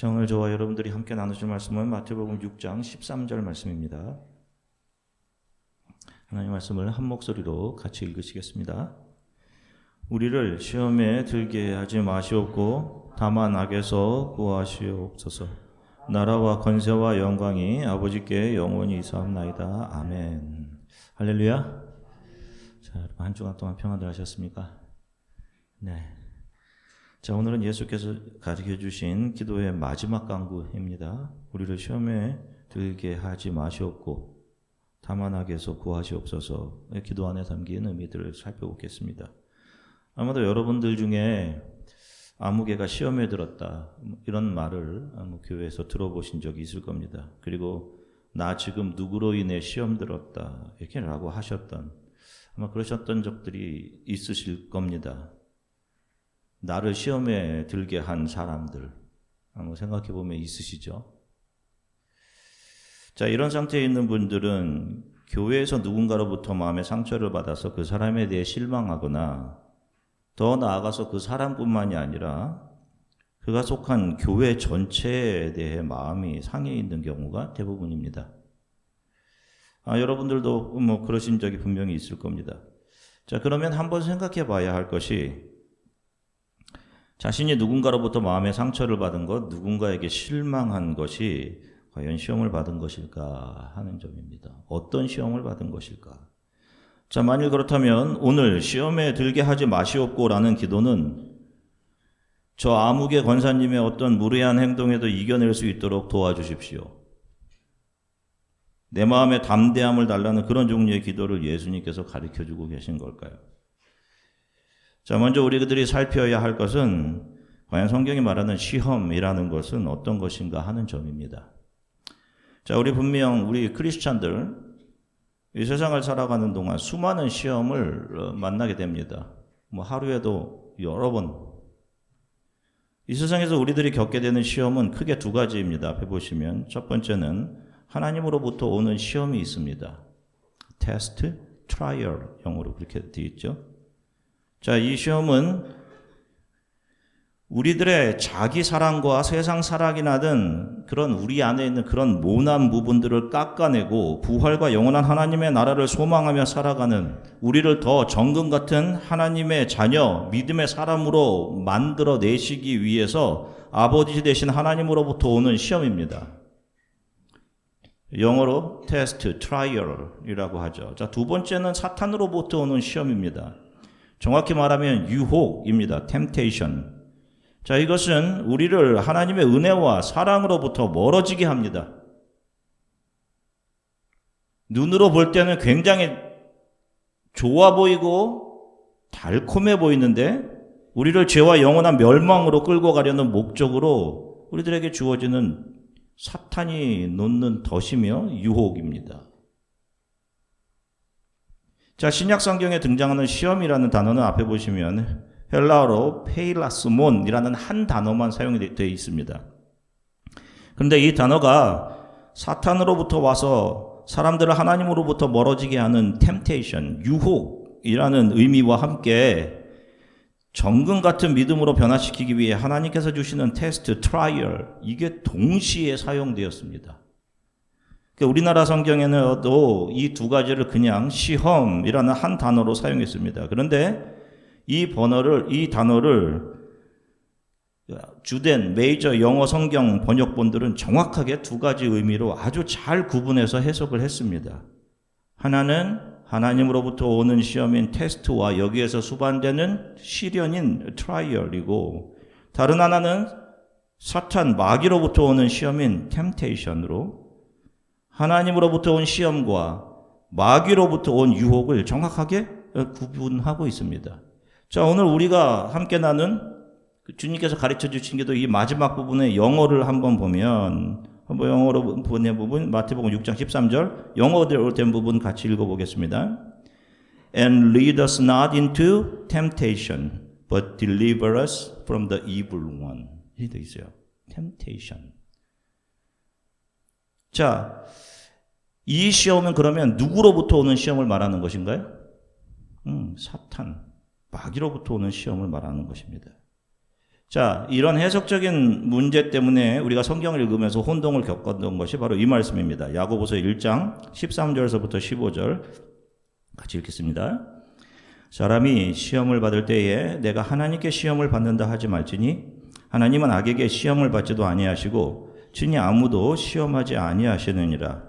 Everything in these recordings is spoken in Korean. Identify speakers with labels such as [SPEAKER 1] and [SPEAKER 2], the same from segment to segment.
[SPEAKER 1] 자, 오늘 저와 여러분들이 함께 나누실 말씀은 마태복음 6장 13절 말씀입니다. 하나님 말씀을 한 목소리로 같이 읽으시겠습니다. 우리를 시험에 들게 하지 마시옵고 다만 악에서 구하시옵소서. 나라와 권세와 영광이 아버지께 영원히 있사옵나이다. 아멘. 할렐루야. 자, 여러분 한 주간 동안 평안들 하셨습니까? 네. 자, 오늘은 예수께서 가르쳐 주신 기도의 마지막 강구입니다. 우리를 시험에 들게 하지 마시옵고 다만 악에서 구하시옵소서. 기도 안에 담긴 의미들을 살펴보겠습니다. 아마도 여러분들 중에 아무개가 시험에 들었다 이런 말을 교회에서 들어보신 적이 있을 겁니다. 그리고 나 지금 누구로 인해 시험 들었다 이렇게라고 하셨던 아마 그러셨던 적들이 있으실 겁니다. 나를 시험에 들게 한 사람들 한번 생각해 보면 있으시죠? 자, 이런 상태에 있는 분들은 교회에서 누군가로부터 마음의 상처를 받아서 그 사람에 대해 실망하거나 더 나아가서 그 사람뿐만이 아니라 그가 속한 교회 전체에 대해 마음이 상해 있는 경우가 대부분입니다. 여러분들도 그러신 적이 분명히 있을 겁니다. 자, 그러면 한번 생각해 봐야 할 것이 자신이 누군가로부터 마음의 상처를 받은 것, 누군가에게 실망한 것이 과연 시험을 받은 것일까 하는 점입니다. 어떤 시험을 받은 것일까? 자, 만일 그렇다면 오늘 시험에 들게 하지 마시옵고라는 기도는 저 아무개 권사님의 어떤 무례한 행동에도 이겨낼 수 있도록 도와주십시오. 내 마음의 담대함을 달라는 그런 종류의 기도를 예수님께서 가르쳐주고 계신 걸까요? 자, 먼저 우리들이 살펴야 할 것은 과연 성경이 말하는 시험이라는 것은 어떤 것인가 하는 점입니다. 자, 우리 크리스찬들 이 세상을 살아가는 동안 수많은 시험을 만나게 됩니다. 하루에도 여러 번. 이 세상에서 우리들이 겪게 되는 시험은 크게 두 가지입니다. 앞에 보시면 첫 번째는 하나님으로부터 오는 시험이 있습니다. 테스트, 트라이얼 영어로 그렇게 되어 있죠. 자, 이 시험은 우리들의 자기 사랑과 세상 사랑이 나든 그런 우리 안에 있는 그런 모난 부분들을 깎아내고 부활과 영원한 하나님의 나라를 소망하며 살아가는 우리를 더 정금 같은 하나님의 자녀, 믿음의 사람으로 만들어내시기 위해서 아버지 되신 하나님으로부터 오는 시험입니다. 영어로 테스트, 트라이얼이라고 하죠. 자, 두 번째는 사탄으로부터 오는 시험입니다. 정확히 말하면 유혹입니다. temptation. 자, 이것은 우리를 하나님의 은혜와 사랑으로부터 멀어지게 합니다. 눈으로 볼 때는 굉장히 좋아 보이고 달콤해 보이는데 우리를 죄와 영원한 멸망으로 끌고 가려는 목적으로 우리들에게 주어지는 사탄이 놓는 덫이며 유혹입니다. 자, 신약 성경에 등장하는 시험이라는 단어는 앞에 보시면 헬라어로 페일라스몬이라는 한 단어만 사용이 되어 있습니다. 그런데 이 단어가 사탄으로부터 와서 사람들을 하나님으로부터 멀어지게 하는 temptation, 유혹이라는 의미와 함께 정금 같은 믿음으로 변화시키기 위해 하나님께서 주시는 테스트, 트라이얼, 이게 동시에 사용되었습니다. 우리나라 성경에는 이 두 가지를 그냥 시험이라는 한 단어로 사용했습니다. 그런데 이 단어를 주된 메이저 영어 성경 번역본들은 정확하게 두 가지 의미로 아주 잘 구분해서 해석을 했습니다. 하나는 하나님으로부터 오는 시험인 테스트와 여기에서 수반되는 시련인 트라이얼이고 다른 하나는 사탄, 마귀로부터 오는 시험인 템테이션으로 하나님으로부터 온 시험과 마귀로부터 온 유혹을 정확하게 구분하고 있습니다. 자, 오늘 우리가 함께 나눈 주님께서 가르쳐 주신 게도 이 마지막 부분의 영어를 한번 보면 영어로 보낸 부분 마태복음 6장 13절 영어로 된 부분 같이 읽어보겠습니다. And lead us not into temptation, but deliver us from the evil one. 이렇게 되어 있어요. temptation. 자, 이 시험은 그러면 누구로부터 오는 시험을 말하는 것인가요? 사탄, 마귀로부터 오는 시험을 말하는 것입니다. 자, 이런 해석적인 문제 때문에 우리가 성경을 읽으면서 혼동을 겪었던 것이 바로 이 말씀입니다. 야고보서 1장 13절에서부터 15절 같이 읽겠습니다. 사람이 시험을 받을 때에 내가 하나님께 시험을 받는다 하지 말지니 하나님은 악에게 시험을 받지도 아니하시고 친히 아무도 시험하지 아니하시느니라.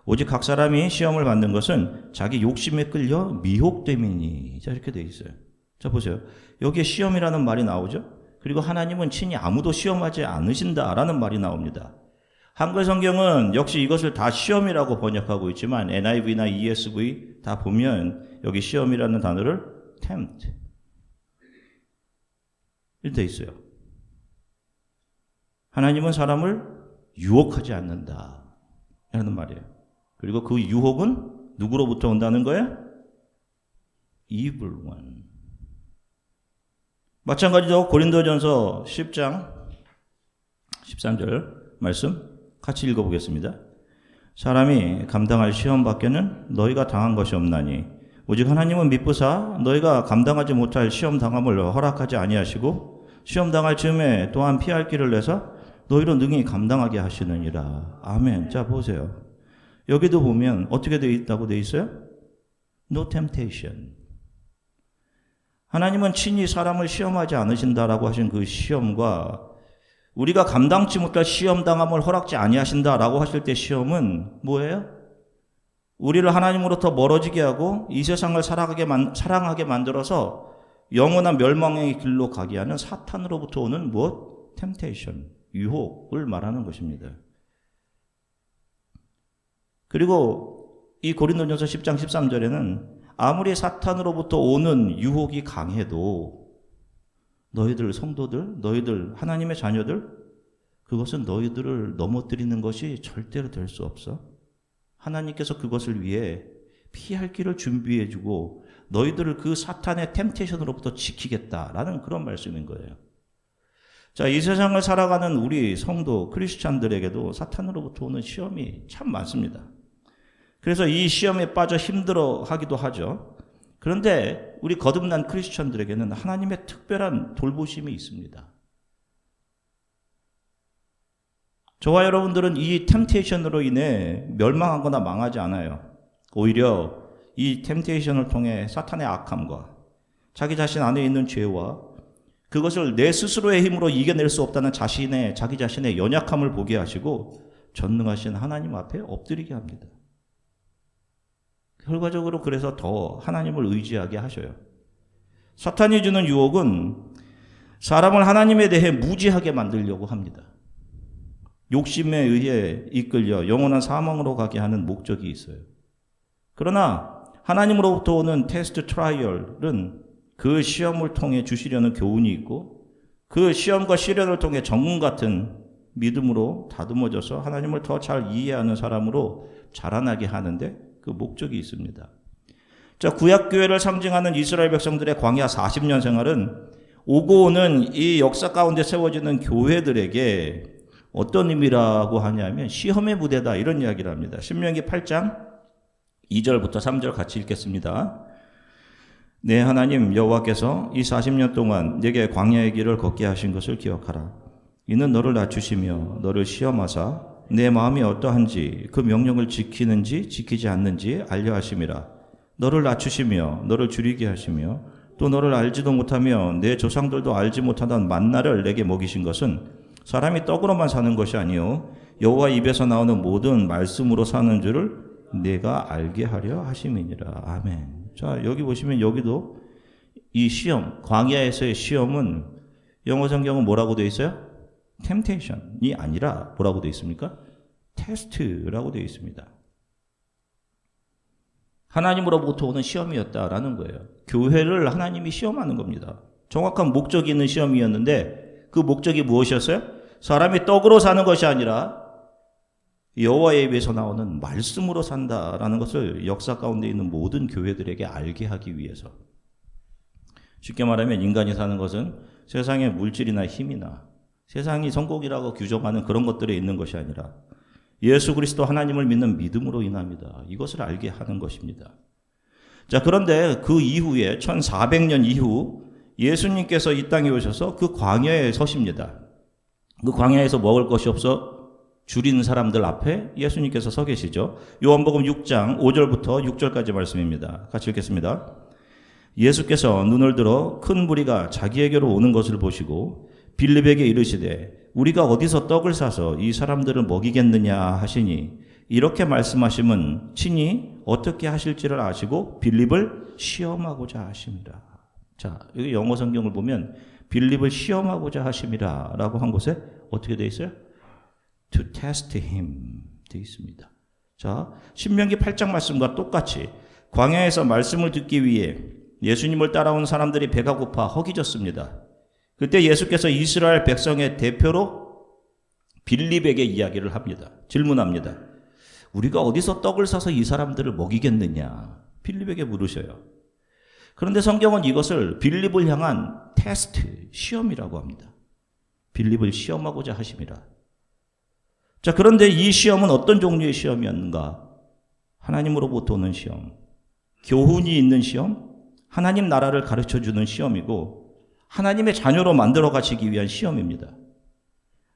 [SPEAKER 1] 오직 각 사람이 시험을 받는 것은 자기 욕심에 끌려 미혹됨이니. 자, 이렇게 돼 있어요. 자, 보세요. 여기에 시험이라는 말이 나오죠. 그리고 하나님은 친히 아무도 시험하지 않으신다라는 말이 나옵니다. 한글 성경은 역시 이것을 다 시험이라고 번역하고 있지만 NIV나 ESV 다 보면 여기 시험이라는 단어를 tempt 이렇게 돼 있어요. 하나님은 사람을 유혹하지 않는다 라는 말이에요. 그리고 그 유혹은 누구로부터 온다는 거예요? evil one. 마찬가지로 고린도전서 10장 13절 말씀 같이 읽어보겠습니다. 사람이 감당할 시험 밖에는 너희가 당한 것이 없나니 오직 하나님은 미쁘사 너희가 감당하지 못할 시험 당함을 허락하지 아니하시고 시험 당할 즈음에 또한 피할 길을 내서 너희로 능히 감당하게 하시느니라. 아멘. 자, 보세요. 여기도 보면 어떻게 되어 있다고 되어 있어요? No temptation. 하나님은 친히 사람을 시험하지 않으신다라고 하신 그 시험과 우리가 감당치 못할 시험 당함을 허락지 아니하신다라고 하실 때 시험은 뭐예요? 우리를 하나님으로부터 멀어지게 하고 이 세상을 사랑하게 만들어서 영원한 멸망의 길로 가게 하는 사탄으로부터 오는 무엇? temptation, 유혹을 말하는 것입니다. 그리고 이 고린도전서 10장 13절에는 아무리 사탄으로부터 오는 유혹이 강해도 너희들 성도들, 너희들 하나님의 자녀들 그것은 너희들을 넘어뜨리는 것이 절대로 될 수 없어. 하나님께서 그것을 위해 피할 길을 준비해 주고 너희들을 그 사탄의 템테이션으로부터 지키겠다라는 그런 말씀인 거예요. 자, 이 세상을 살아가는 우리 성도 크리스찬들에게도 사탄으로부터 오는 시험이 참 많습니다. 그래서 이 시험에 빠져 힘들어하기도 하죠. 그런데 우리 거듭난 크리스천들에게는 하나님의 특별한 돌보심이 있습니다. 저와 여러분들은 이 템테이션으로 인해 멸망하거나 망하지 않아요. 오히려 이 템테이션을 통해 사탄의 악함과 자기 자신 안에 있는 죄와 그것을 내 스스로의 힘으로 이겨낼 수 없다는 자기 자신의 연약함을 보게 하시고 전능하신 하나님 앞에 엎드리게 합니다. 결과적으로 그래서 더 하나님을 의지하게 하셔요. 사탄이 주는 유혹은 사람을 하나님에 대해 무지하게 만들려고 합니다. 욕심에 의해 이끌려 영원한 사망으로 가게 하는 목적이 있어요. 그러나 하나님으로부터 오는 테스트 트라이얼은 그 시험을 통해 주시려는 교훈이 있고 그 시험과 시련을 통해 전문 같은 믿음으로 다듬어져서 하나님을 더 잘 이해하는 사람으로 자라나게 하는데 그 목적이 있습니다. 자, 구약교회를 상징하는 이스라엘 백성들의 광야 40년 생활은 오고 오는 이 역사 가운데 세워지는 교회들에게 어떤 의미라고 하냐면 시험의 무대다 이런 이야기를 합니다. 신명기 8장 2절부터 3절 같이 읽겠습니다. 내 하나님 여호와께서 이 40년 동안 내게 광야의 길을 걷게 하신 것을 기억하라. 이는 너를 낮추시며 너를 시험하사 내 마음이 어떠한지 그 명령을 지키는지 지키지 않는지 알려 하심이라. 너를 낮추시며 너를 줄이게 하시며 또 너를 알지도 못하며 내 조상들도 알지 못하던 만나를 내게 먹이신 것은 사람이 떡으로만 사는 것이 아니요 여호와 입에서 나오는 모든 말씀으로 사는 줄을 내가 알게 하려 하심이니라. 아멘. 자, 여기 보시면 여기도 이 시험, 광야에서의 시험은 영어 성경은 뭐라고 되어 있어요? 템테이션이 아니라 뭐라고 되어 있습니까? 테스트라고 되어 있습니다. 하나님으로부터 오는 시험이었다라는 거예요. 교회를 하나님이 시험하는 겁니다. 정확한 목적이 있는 시험이었는데 그 목적이 무엇이었어요? 사람이 떡으로 사는 것이 아니라 여호와의 입에서 나오는 말씀으로 산다라는 것을 역사 가운데 있는 모든 교회들에게 알게 하기 위해서. 쉽게 말하면 인간이 사는 것은 세상의 물질이나 힘이나 세상이 성공이라고 규정하는 그런 것들에 있는 것이 아니라 예수 그리스도 하나님을 믿는 믿음으로 인합니다. 이것을 알게 하는 것입니다. 자, 그런데 그 이후에 1400년 이후 예수님께서 이 땅에 오셔서 그 광야에 서십니다. 그 광야에서 먹을 것이 없어 줄인 사람들 앞에 예수님께서 서 계시죠. 요한복음 6장 5절부터 6절까지 말씀입니다. 같이 읽겠습니다. 예수께서 눈을 들어 큰 무리가 자기에게로 오는 것을 보시고 빌립에게 이르시되 우리가 어디서 떡을 사서 이 사람들을 먹이겠느냐 하시니 이렇게 말씀하심은 친히 어떻게 하실지를 아시고 빌립을 시험하고자 하심이라. 자, 여기 영어 성경을 보면 빌립을 시험하고자 하심이라 라고 한 곳에 어떻게 되어 있어요? To test him 되어 있습니다. 자, 신명기 8장 말씀과 똑같이 광야에서 말씀을 듣기 위해 예수님을 따라온 사람들이 배가 고파 허기졌습니다. 그때 예수께서 이스라엘 백성의 대표로 빌립에게 이야기를 합니다. 질문합니다. 우리가 어디서 떡을 사서 이 사람들을 먹이겠느냐? 빌립에게 물으셔요. 그런데 성경은 이것을 빌립을 향한 테스트, 시험이라고 합니다. 빌립을 시험하고자 하심이라. 자, 그런데 이 시험은 어떤 종류의 시험이었는가? 하나님으로부터 오는 시험, 교훈이 있는 시험, 하나님 나라를 가르쳐주는 시험이고 하나님의 자녀로 만들어 가시기 위한 시험입니다.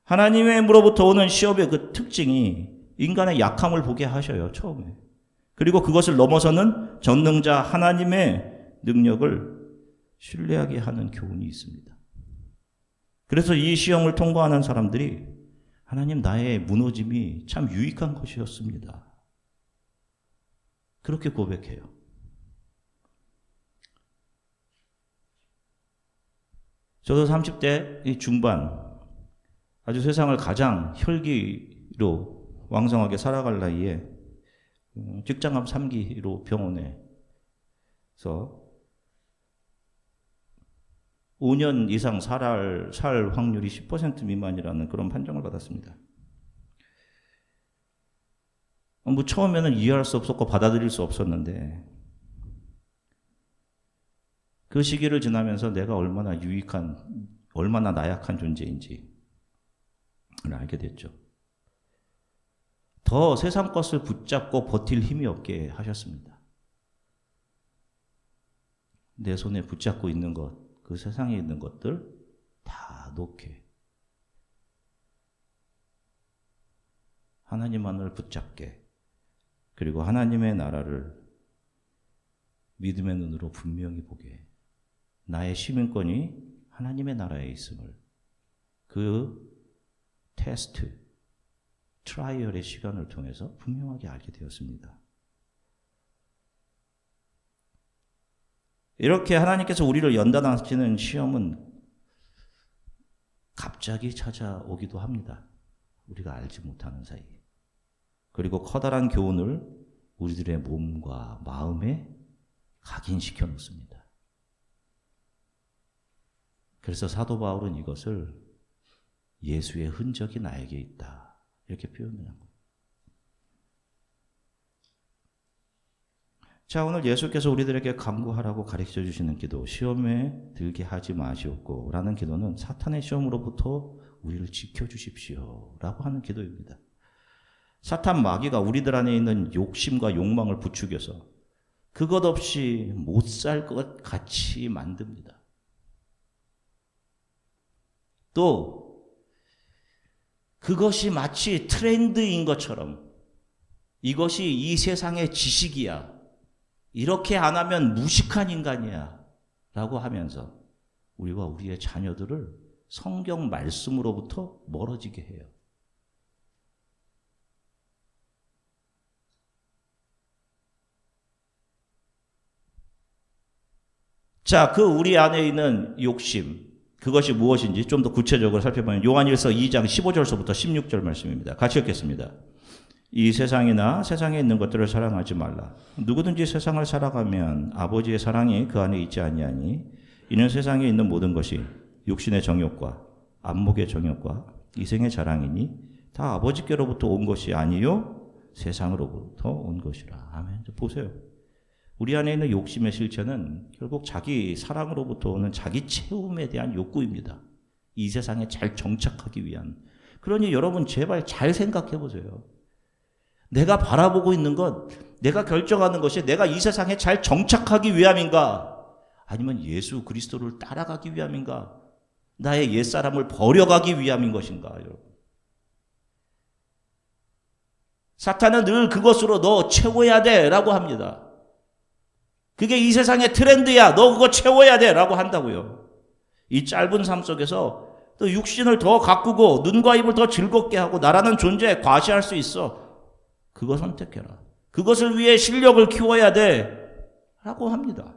[SPEAKER 1] 하나님으로부터 오는 시험의 그 특징이 인간의 약함을 보게 하셔요, 처음에. 그리고 그것을 넘어서는 전능자 하나님의 능력을 신뢰하게 하는 교훈이 있습니다. 그래서 이 시험을 통과하는 사람들이 하나님 나의 무너짐이 참 유익한 것이었습니다. 그렇게 고백해요. 저도 30대 중반 아주 세상을 가장 혈기로 왕성하게 살아갈 나이에 직장암 3기로 병원에서 5년 이상 살 확률이 10% 미만이라는 그런 판정을 받았습니다. 뭐 처음에는 이해할 수 없었고 받아들일 수 없었는데 그 시기를 지나면서 내가 얼마나 유익한, 얼마나 나약한 존재인지를 알게 됐죠. 더 세상 것을 붙잡고 버틸 힘이 없게 하셨습니다. 내 손에 붙잡고 있는 것, 그 세상에 있는 것들 다 놓게. 하나님만을 붙잡게. 그리고 하나님의 나라를 믿음의 눈으로 분명히 보게. 나의 시민권이 하나님의 나라에 있음을 그 테스트, 트라이얼의 시간을 통해서 분명하게 알게 되었습니다. 이렇게 하나님께서 우리를 연단하시는 시험은 갑자기 찾아오기도 합니다. 우리가 알지 못하는 사이에. 그리고 커다란 교훈을 우리들의 몸과 마음에 각인시켜 놓습니다. 그래서 사도 바울은 이것을 예수의 흔적이 나에게 있다. 이렇게 표현을 한 거예요. 자, 오늘 예수께서 우리들에게 간구하라고 가르쳐 주시는 기도, 시험에 들게 하지 마시옵고 라는 기도는 사탄의 시험으로부터 우리를 지켜주십시오 라고 하는 기도입니다. 사탄 마귀가 우리들 안에 있는 욕심과 욕망을 부추겨서 그것 없이 못 살 것 같이 만듭니다. 또 그것이 마치 트렌드인 것처럼 이것이 이 세상의 지식이야. 이렇게 안 하면 무식한 인간이야. 라고 하면서 우리와 우리의 자녀들을 성경 말씀으로부터 멀어지게 해요. 자, 그 우리 안에 있는 욕심, 그것이 무엇인지 좀 더 구체적으로 살펴보면 요한일서 2장 15절서부터 16절 말씀입니다. 같이 읽겠습니다. 이 세상이나 세상에 있는 것들을 사랑하지 말라. 누구든지 세상을 살아가면 아버지의 사랑이 그 안에 있지 아니하니 이는 세상에 있는 모든 것이 육신의 정욕과 안목의 정욕과 이생의 자랑이니 다 아버지께로부터 온 것이 아니요 세상으로부터 온 것이라. 아멘. 보세요. 우리 안에 있는 욕심의 실체는 결국 자기 사랑으로부터 오는 자기 채움에 대한 욕구입니다. 이 세상에 잘 정착하기 위한. 그러니 여러분 제발 잘 생각해 보세요. 내가 바라보고 있는 것, 내가 결정하는 것이 내가 이 세상에 잘 정착하기 위함인가? 아니면 예수 그리스도를 따라가기 위함인가? 나의 옛사람을 버려가기 위함인 것인가? 여러분. 사탄은 늘 그것으로 너 채워야 돼 라고 합니다. 그게 이 세상의 트렌드야. 너 그거 채워야 돼 라고 한다고요. 이 짧은 삶 속에서 또 육신을 더 가꾸고 눈과 입을 더 즐겁게 하고 나라는 존재에 과시할 수 있어. 그거 선택해라. 그것을 위해 실력을 키워야 돼 라고 합니다.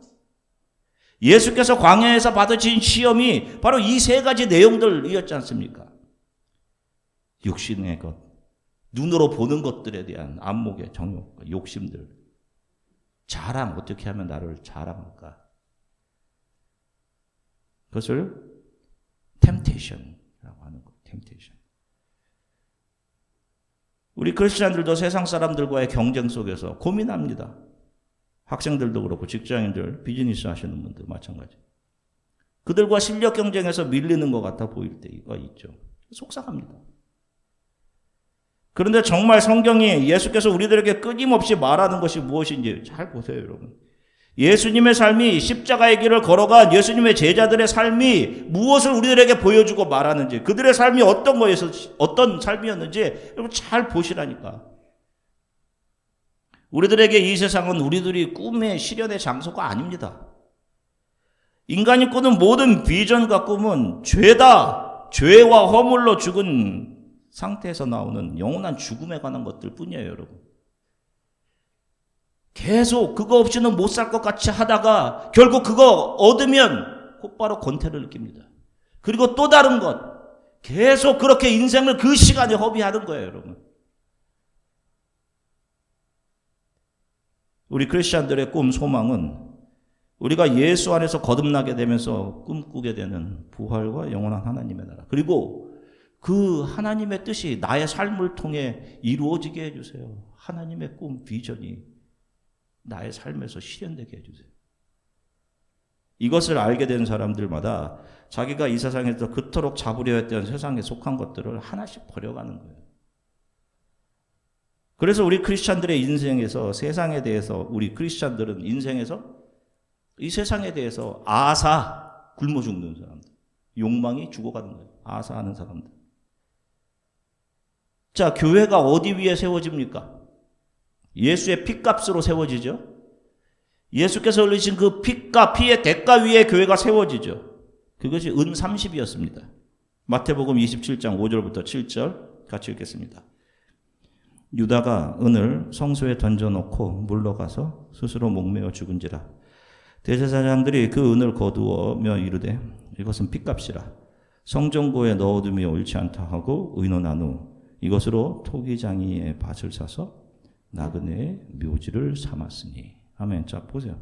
[SPEAKER 1] 예수께서 광야에서 받으신 시험이 바로 이 세 가지 내용들이었지 않습니까? 육신의 것, 눈으로 보는 것들에 대한 안목의 정욕, 욕심들, 자랑, 어떻게 하면 나를 자랑할까? 그것을 템테이션이라고 하는 것, 템테이션. 우리 크리스찬들도 세상 사람들과의 경쟁 속에서 고민합니다. 학생들도 그렇고 직장인들, 비즈니스 하시는 분들 마찬가지. 그들과 실력 경쟁에서 밀리는 것 같아 보일 때가 있죠. 속상합니다. 그런데 정말 성경이 예수께서 우리들에게 끊임없이 말하는 것이 무엇인지 잘 보세요, 여러분. 예수님의 삶이 십자가의 길을 걸어간 예수님의 제자들의 삶이 무엇을 우리들에게 보여주고 말하는지, 그들의 삶이 어떤 삶이었는지 여러분 잘 보시라니까. 우리들에게 이 세상은 우리들이 꿈의 실현의 장소가 아닙니다. 인간이 꾸는 모든 비전과 꿈은 죄다. 죄와 허물로 죽은 상태에서 나오는 영원한 죽음에 관한 것들 뿐이에요, 여러분. 계속 그거 없이는 못 살 것 같이 하다가 결국 그거 얻으면 곧바로 권태를 느낍니다. 그리고 또 다른 것. 계속 그렇게 인생을 그 시간에 허비하는 거예요, 여러분. 우리 크리스찬들의 꿈, 소망은 우리가 예수 안에서 거듭나게 되면서 꿈꾸게 되는 부활과 영원한 하나님의 나라. 그리고 그 하나님의 뜻이 나의 삶을 통해 이루어지게 해주세요. 하나님의 꿈, 비전이 나의 삶에서 실현되게 해주세요. 이것을 알게 된 사람들마다 자기가 이 세상에서 그토록 잡으려 했던 세상에 속한 것들을 하나씩 버려가는 거예요. 그래서 우리 크리스찬들의 인생에서 세상에 대해서 우리 크리스찬들은 인생에서 이 세상에 대해서 굶어 죽는 사람들, 욕망이 죽어가는 거예요. 아사하는 사람들. 자, 교회가 어디 위에 세워집니까? 예수의 피값으로 세워지죠. 예수께서 흘리신 그 피값, 피의 대가 위에 교회가 세워지죠. 그것이 은 30이었습니다. 마태복음 27장 5절부터 7절 같이 읽겠습니다. 유다가 은을 성소에 던져놓고 물러가서 스스로 목매어 죽은지라. 대제사장들이 그 은을 거두어며 이르되 이것은 핏값이라. 성전고에 넣어두며 옳지 않다 하고 의논한 후 이것으로 토기장이의 밭을 사서 나그네의 묘지를 삼았으니. 아멘. 자, 보세요.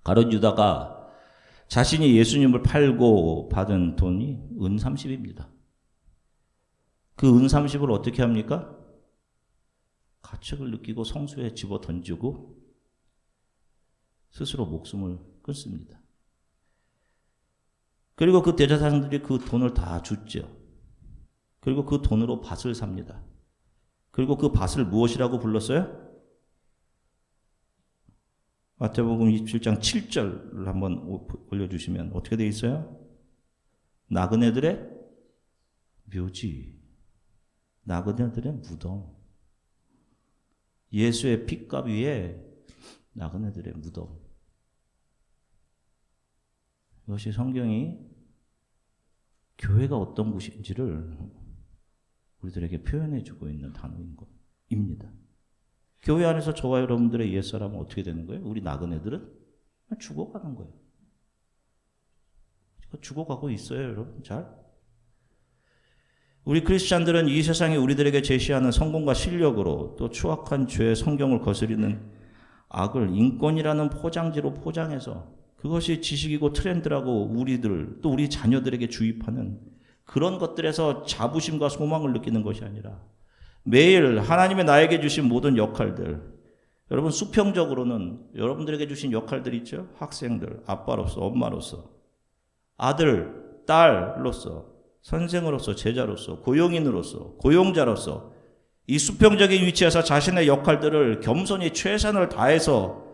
[SPEAKER 1] 가룟 유다가 자신이 예수님을 팔고 받은 돈이 은 30입니다. 그 은 30을 어떻게 합니까? 가책을 느끼고 성소에 집어 던지고 스스로 목숨을 끊습니다. 그리고 그 대제사장들이 그 돈을 다 줬죠. 그리고 그 돈으로 밭을 삽니다. 그리고 그 밭을 무엇이라고 불렀어요? 마태복음 27장 7절을 한번 올려주시면 어떻게 되어 있어요? 나그네들의 묘지, 나그네들의 무덤. 예수의 핏값 위에 나그네들의 무덤. 이것이 성경이 교회가 어떤 곳인지를 우리들에게 표현해주고 있는 단어인 것입니다. 교회 안에서 저와 여러분들의 옛사람은 어떻게 되는 거예요? 우리 나그네들은 죽어가는 거예요. 죽어가고 있어요, 여러분. 잘. 우리 크리스찬들은 이 세상이 우리들에게 제시하는 성공과 실력으로 또 추악한 죄의 성경을 거스리는 악을 인권이라는 포장지로 포장해서 그것이 지식이고 트렌드라고 우리들 또 우리 자녀들에게 주입하는 그런 것들에서 자부심과 소망을 느끼는 것이 아니라 매일 하나님의 나에게 주신 모든 역할들, 여러분 수평적으로는 여러분들에게 주신 역할들 있죠? 학생들, 아빠로서, 엄마로서, 아들, 딸로서, 선생으로서, 제자로서, 고용인으로서, 고용자로서 이 수평적인 위치에서 자신의 역할들을 겸손히 최선을 다해서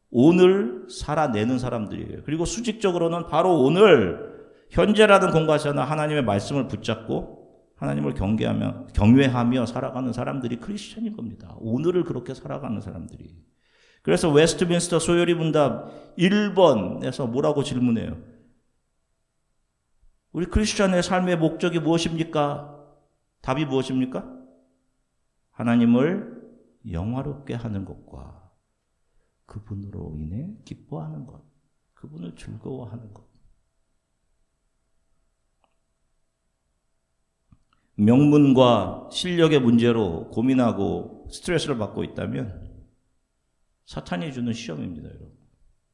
[SPEAKER 1] 오늘 살아내는 사람들이에요. 그리고 수직적으로는 바로 오늘 현재라는 공간에서는 하나님의 말씀을 붙잡고 하나님을 경외하며 살아가는 사람들이 크리스천인 겁니다. 오늘을 그렇게 살아가는 사람들이. 그래서 웨스트민스터 소요리 문답 1번에서 뭐라고 질문해요? 우리 크리스천의 삶의 목적이 무엇입니까? 답이 무엇입니까? 하나님을 영화롭게 하는 것과 그분으로 인해 기뻐하는 것, 그분을 즐거워하는 것. 명문과 실력의 문제로 고민하고 스트레스를 받고 있다면 사탄이 주는 시험입니다, 여러분.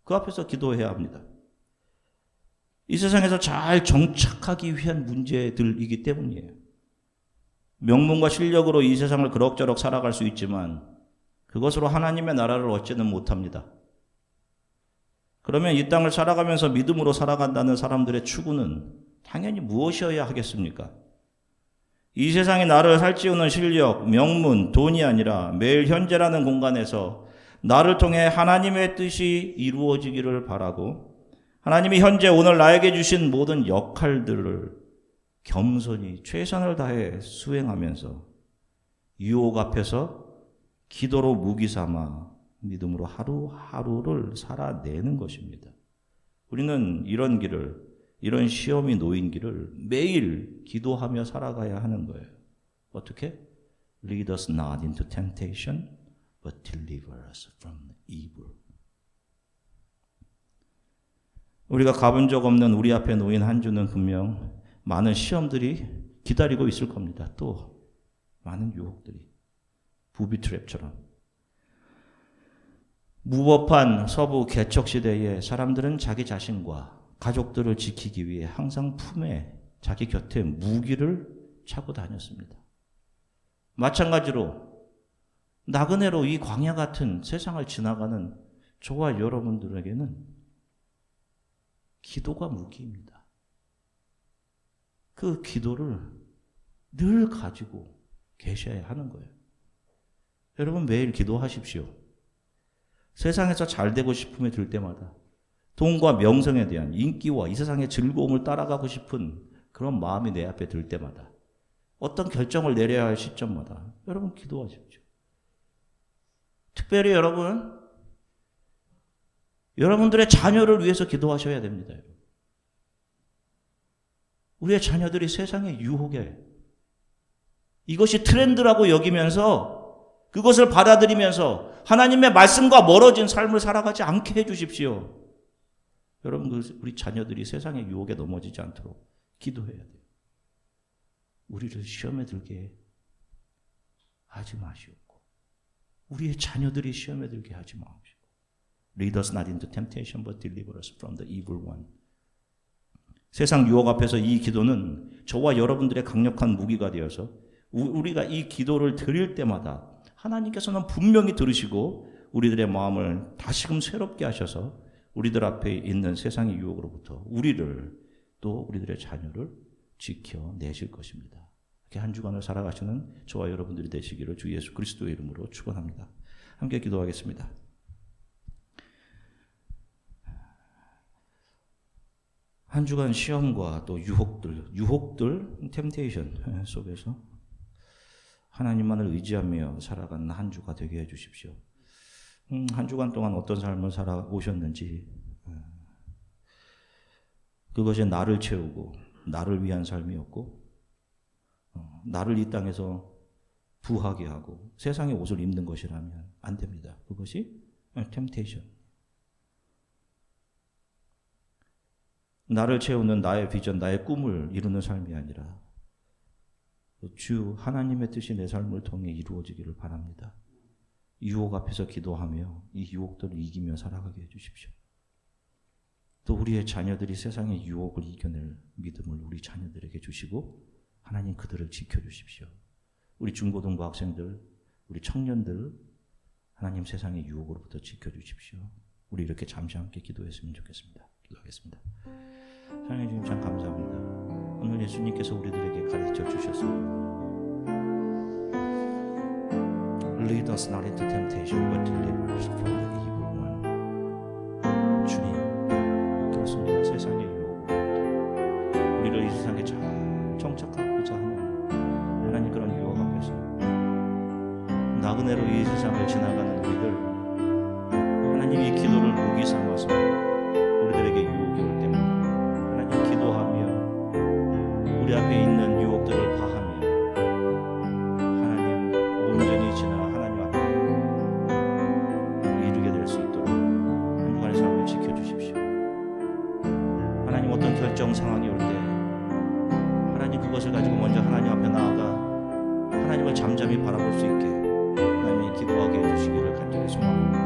[SPEAKER 1] 그 앞에서 기도해야 합니다. 이 세상에서 잘 정착하기 위한 문제들이기 때문이에요. 명문과 실력으로 이 세상을 그럭저럭 살아갈 수 있지만 그것으로 하나님의 나라를 얻지는 못합니다. 그러면 이 땅을 살아가면서 믿음으로 살아간다는 사람들의 추구는 당연히 무엇이어야 하겠습니까? 이 세상이 나를 살찌우는 실력, 명문, 돈이 아니라 매일 현재라는 공간에서 나를 통해 하나님의 뜻이 이루어지기를 바라고 하나님이 현재 오늘 나에게 주신 모든 역할들을 겸손히 최선을 다해 수행하면서 유혹 앞에서 기도로 무기 삼아 믿음으로 하루하루를 살아내는 것입니다. 우리는 이런 길을, 이런 시험이 놓인 길을 매일 기도하며 살아가야 하는 거예요. 어떻게? Lead us not into temptation, but deliver us from evil. 우리가 가본 적 없는 우리 앞에 놓인 한 주는 분명 많은 시험들이 기다리고 있을 겁니다. 또 많은 유혹들이. 부비 트랩처럼. 무법한 서부 개척 시대에 사람들은 자기 자신과 가족들을 지키기 위해 항상 품에 자기 곁에 무기를 차고 다녔습니다. 마찬가지로 나그네로 이 광야 같은 세상을 지나가는 저와 여러분들에게는 기도가 무기입니다. 그 기도를 늘 가지고 계셔야 하는 거예요. 여러분 매일 기도하십시오. 세상에서 잘 되고 싶음에 들 때마다 돈과 명성에 대한 인기와 이 세상의 즐거움을 따라가고 싶은 그런 마음이 내 앞에 들 때마다 어떤 결정을 내려야 할 시점마다 여러분 기도하십시오. 특별히 여러분들의 자녀를 위해서 기도하셔야 됩니다. 우리의 자녀들이 세상의 유혹에 이것이 트렌드라고 여기면서 그것을 받아들이면서 하나님의 말씀과 멀어진 삶을 살아가지 않게 해주십시오. 여러분, 우리 자녀들이 세상의 유혹에 넘어지지 않도록 기도해야 돼요. 우리를 시험에 들게 하지 마시옵고 우리의 자녀들이 시험에 들게 하지 마시옵고 Lead us not into temptation, but deliver us from the evil one. 세상 유혹 앞에서 이 기도는 저와 여러분들의 강력한 무기가 되어서 우리가 이 기도를 드릴 때마다 하나님께서는 분명히 들으시고 우리들의 마음을 다시금 새롭게 하셔서 우리들 앞에 있는 세상의 유혹으로부터 우리를 또 우리들의 자녀를 지켜내실 것입니다. 이렇게 한 주간을 살아가시는 저와 여러분들이 되시기를 주 예수 그리스도의 이름으로 축원합니다. 함께 기도하겠습니다. 한 주간 시험과 또 유혹들, 템테이션 속에서 하나님만을 의지하며 살아가는 한 주가 되게 해주십시오. 한 주간 동안 어떤 삶을 살아오셨는지 그것이 나를 채우고 나를 위한 삶이었고 나를 이 땅에서 부하게 하고 세상의 옷을 입는 것이라면 안 됩니다. 그것이 템테이션. 나를 채우는 나의 비전, 나의 꿈을 이루는 삶이 아니라 주 하나님의 뜻이 내 삶을 통해 이루어지기를 바랍니다. 유혹 앞에서 기도하며 이 유혹들을 이기며 살아가게 해주십시오. 또 우리의 자녀들이 세상의 유혹을 이겨낼 믿음을 우리 자녀들에게 주시고 하나님 그들을 지켜주십시오. 우리 중고등부 학생들, 우리 청년들 하나님 세상의 유혹으로부터 지켜주십시오. 우리 이렇게 잠시 함께 기도했으면 좋겠습니다. 기도하겠습니다. 하나님 주님 참 감사합니다. 오늘 예수님께서 우리들에게 가르쳐 주셔서 Lead us not into temptation, but deliver us from the evil one. 나그네로 이 세상을 지나가는 우리들, 하나님 이 기도를 무기 삼아서 우리들에게 유혹이 올 때마다 하나님 기도하며 우리 앞에 있는 유혹들을 파하며 하나님 온전히 지나 하나님 앞에 이르게 될 수 있도록 한 주간의 삶을 지켜주십시오. 하나님 어떤 결정 상황이 올 때 하나님 그것을 가지고 먼저 하나님 앞에 나아가 하나님을 잠잠히 바라볼 수 있게 하나님이 기도하게 해주시기를 간절히 소망합니다.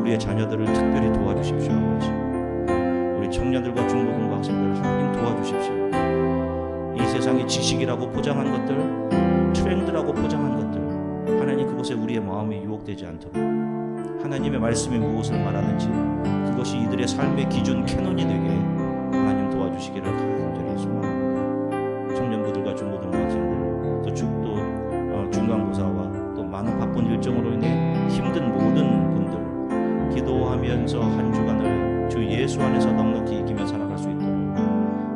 [SPEAKER 1] 우리의 자녀들을 특별히 도와주십시오. 아버지, 우리 청년들과 중고등부 학생들 하나님 도와주십시오. 이 세상의 지식이라고 포장한 것들, 트렌드라고 포장한 것들, 하나님 그것에 우리의 마음이 유혹되지 않도록 하나님의 말씀이 무엇을 말하는지 그것이 이들의 삶의 기준 캐논이 되게 하나님 도와주시기를 간절히 소망합니다. 청년부들과 중고등부 학생들, 또 중간고사와 또 많은 바쁜 일정으로 인해 힘든 모든 분들 기도하면서 한 주간을 주 예수 안에서 넉넉히 이기며 살아갈 수 있도록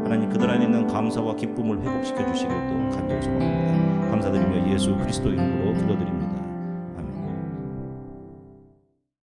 [SPEAKER 1] 하나님 그들 안에 있는 감사와 기쁨을 회복시켜 주시길 또 간절히 소망합니다. 감사드리며 예수 그리스도 이름으로 기도드립니다.